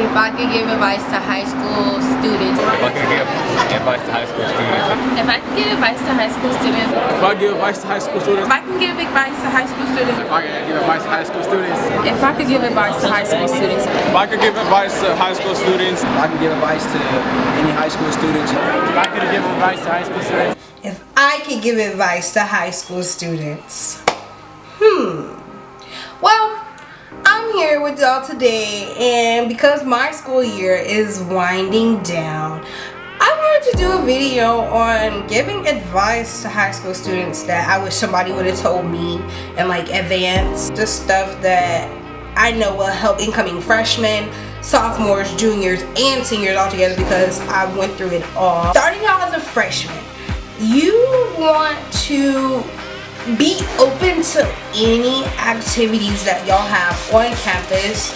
If I could give advice to high school students. If I could give advice to high school students. If I could give advice to high school students. If I give advice to high school students. If I can give advice to high school students. If I could give advice to high school students. If I could give advice to high school students. If I could give advice to high school students. If I could give advice to any high school students. If I could give advice to high school students. If I could give advice to high school students. Well, I'm here with y'all today, and because my school year is winding down, I wanted to do a video on giving advice to high school students that I wish somebody would have told me in like advance. Just stuff that I know will help incoming freshmen, sophomores, juniors, and seniors all together because I went through it all. Starting out as a freshman, you want to be open to any activities that y'all have on campus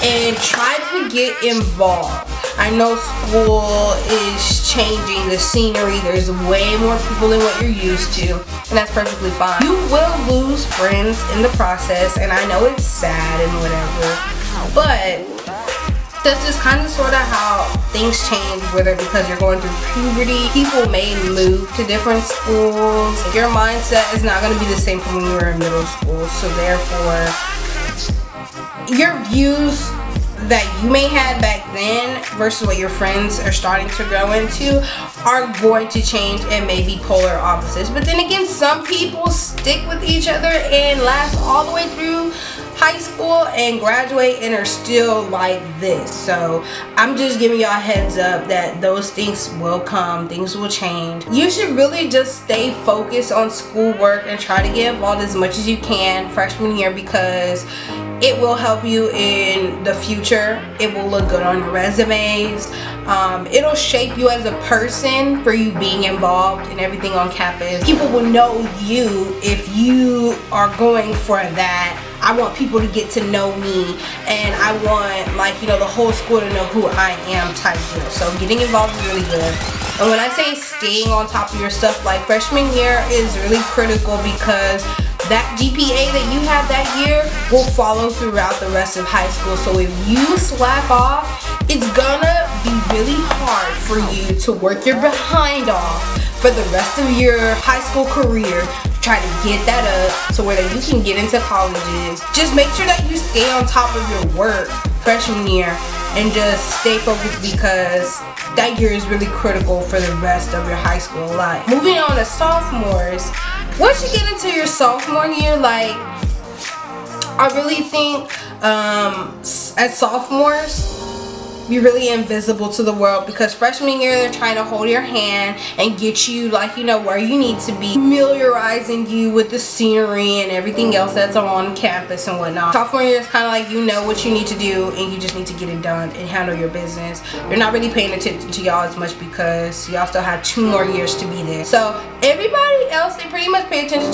and try to get involved. I know school is changing the scenery. There's way more people than what you're used to, and that's perfectly fine. You will lose friends in the process, and I know it's sad and whatever, but that's just kind of sort of how things change, whether because you're going through puberty, people may move to different schools. Your mindset is not going to be the same from when you were in middle school, so therefore your views that you may have back then versus what your friends are starting to grow into are going to change and may be polar opposites. But then again, some people stick with each other and last all the way through high school and graduate and are still like this. So I'm just giving y'all a heads up that those things will come, things will change. You should really just stay focused on schoolwork and try to get involved as much as you can freshman year because it will help you in the future. It will look good on your resumes. It'll shape you as a person for you being involved in everything on campus. People will know you if you are going for that. I want people to get to know me, and I want, like, you know, the whole school to know who I am type deal. So getting involved is really good. And when I say staying on top of your stuff, like freshman year is really critical because that GPA that you have that year will follow throughout the rest of high school. So if you slack off, it's gonna be really hard for you to work your behind off for the rest of your high school career. Try to get that up so whether you can get into colleges. Just make sure that you stay on top of your work freshman year and just stay focused because that year is really critical for the rest of your high school life. Moving on to sophomores, once you get into your sophomore year, like, I really think as sophomores, you're really invisible to the world because freshman year they're trying to hold your hand and get you, like, you know, where you need to be, familiarizing you with the scenery and everything else that's on campus and whatnot. Sophomore year is kind of like, you know what you need to do and you just need to get it done and handle your business. They're not really paying attention to y'all as much because y'all still have 2 more years to be there. So everybody else, they pretty much pay attention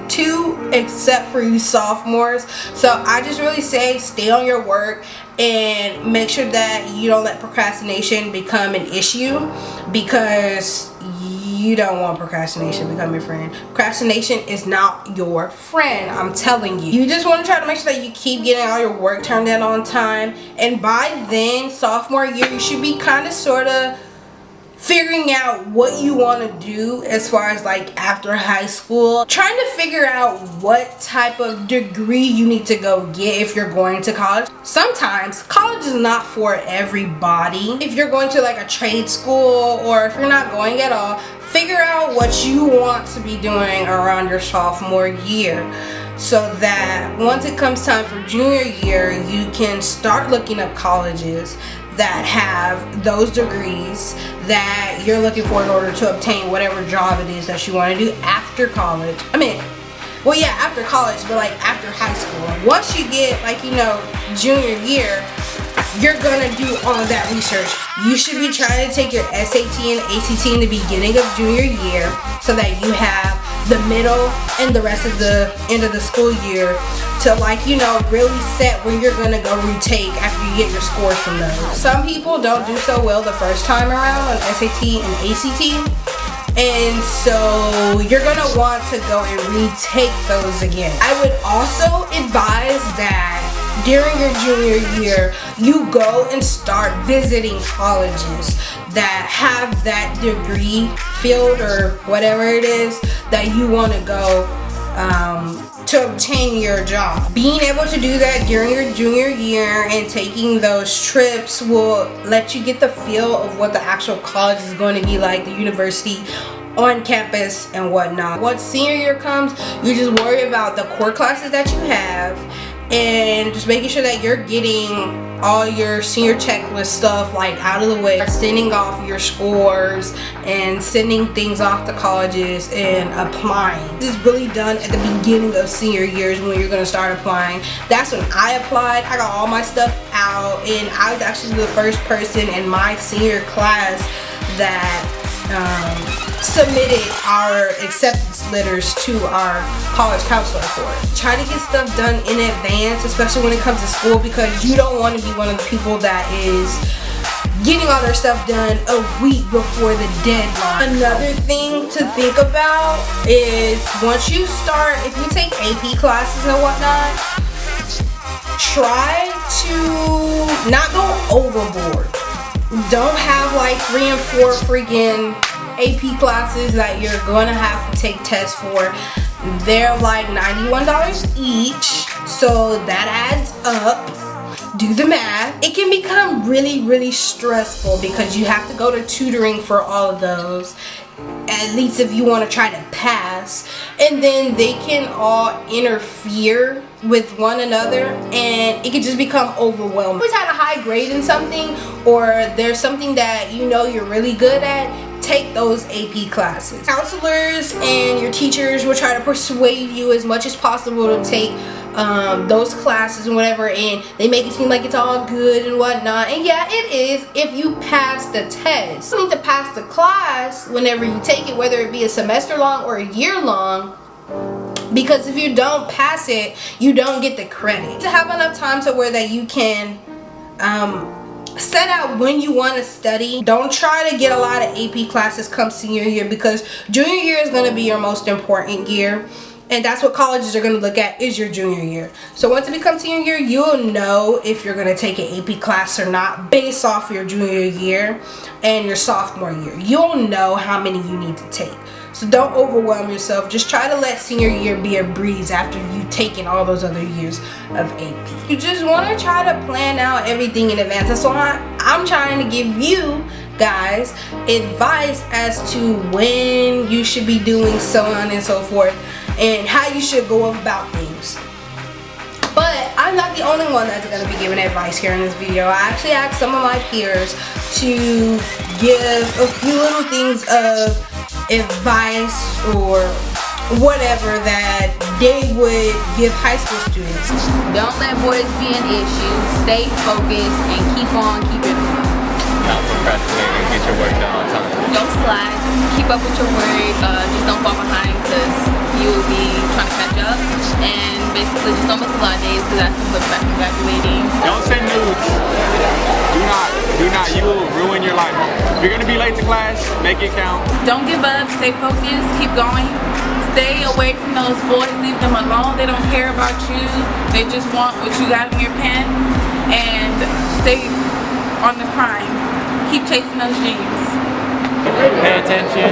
to except for you sophomores. So I just really say stay on your work and make sure that you don't let procrastination become an issue because you don't want procrastination to become your friend. Procrastination is not your friend, I'm telling you. You just want to try to make sure that you keep getting all your work turned in on time, and by then, sophomore year, you should be kind of sort of figuring out what you want to do as far as like after high school, trying to figure out what type of degree you need to go get if you're going to college. Sometimes college is not for everybody. If you're going to like a trade school or if you're not going at all, figure out what you want to be doing around your sophomore year so that once it comes time for junior year, you can start looking up colleges that have those degrees that you're looking for in order to obtain whatever job it is that you want to do after college. I mean, well, yeah, after college, but like after high school. Once you get, like, you know, junior year, you're gonna do all of that research. You should be trying to take your SAT and ACT in the beginning of junior year so that you have the middle and the rest of the end of the school year to, like, you know, really set where you're gonna go retake after you get your scores from those. Some people don't do so well the first time around on SAT and ACT, and so you're gonna want to go and retake those again. I would also advise that during your junior year, you go and start visiting colleges that have that degree field or whatever it is that you want to go to obtain your job. Being able to do that during your junior year and taking those trips will let you get the feel of what the actual college is going to be like, the university on campus and whatnot. Once senior year comes, you just worry about the core classes that you have and just making sure that you're getting all your senior checklist stuff like out of the way, sending off your scores and sending things off to colleges and applying. This is really done at the beginning of senior years when you're going to start applying. That's when I applied. I got all my stuff out, and I was actually the first person in my senior class that submitted our acceptance letters to our college counselor for it. Try to get stuff done in advance, especially when it comes to school, because you don't want to be one of the people that is getting all their stuff done a week before the deadline. Another thing to think about is once you start, if you take AP classes and whatnot, try to not go overboard. Don't have like 3 and 4 freaking AP classes that you're gonna have to take tests for. They're like $91 each, so that adds up. Do the math. It can become really stressful because you have to go to tutoring for all of those, at least if you want to try to pass, and then they can all interfere with one another and it can just become overwhelming. Always had a high grade in something, or there's something that you know you're really good at, take those AP classes. Counselors and your teachers will try to persuade you as much as possible to take those classes and whatever, and they make it seem like it's all good and whatnot, and yeah, it is if you pass the test. You need to pass the class whenever you take it, whether it be a semester long or a year long, because if you don't pass it, you don't get the credit. To have enough time to where that you can set out when you want to study. Don't try to get a lot of AP classes come senior year, because junior year is going to be your most important year, and that's what colleges are going to look at, is your junior year. So once it becomes senior year, you'll know if you're going to take an AP class or not based off your junior year and your sophomore year. You'll know how many you need to take. So don't overwhelm yourself. Just try to let senior year be a breeze after you've taken all those other years of AP. You just want to try to plan out everything in advance. That's why I'm trying to give you guys advice as to when you should be doing so on and so forth, and how you should go about things. But I'm not the only one that's going to be giving advice here in this video. I actually asked some of my peers to give a few little things of advice or whatever that they would give high school students. Don't let boys be an issue. Stay focused and keep on keeping on. Not procrastinate and get your work done on time. Don't slack. Keep up with your work. Just don't fall behind, because you will be trying to catch up. And basically just don't miss a lot of days, because that's what's back from graduating. Don't send nudes. Do not. You will ruin your life. If you're gonna be late to class, make it count. Don't give up. Stay focused. Keep going. Stay away from those boys. Leave them alone. They don't care about you. They just want what you got in your pen. And stay on the grind. Keep chasing those dreams. Pay attention,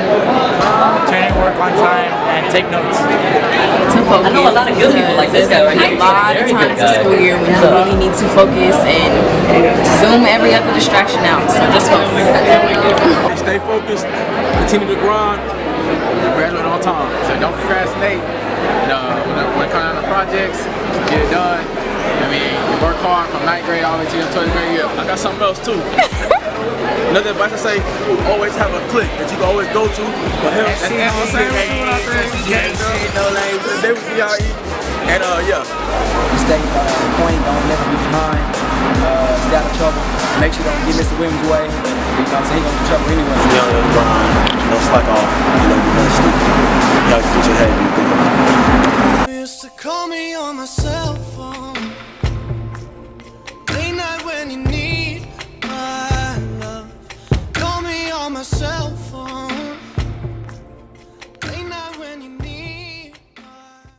turn in work on time, and take notes. To focus. I know a lot of good people like this guy right here. A lot of times in school year when you really need to focus and zoom every other distraction out. So just focus. Stay focused, continue to grind, graduate on time. So don't procrastinate. When it comes down to projects, get it done. I mean, you work hard from 9th grade all the way to your 12th grade year. I got something else too. Another advice I say, always have a clique that you can always go to for help. You know what I'm saying? No names. They would be out eating. And yeah. Stay point, don't never be behind. Stay out of trouble. Make sure you don't get Mr. Williams' way. You know what I'm saying? He gonna get trouble anyway. Stay on your grind. Don't slack off. You know, you're really stupid. You have to get your head in your thing. Used to call me on my cell phone.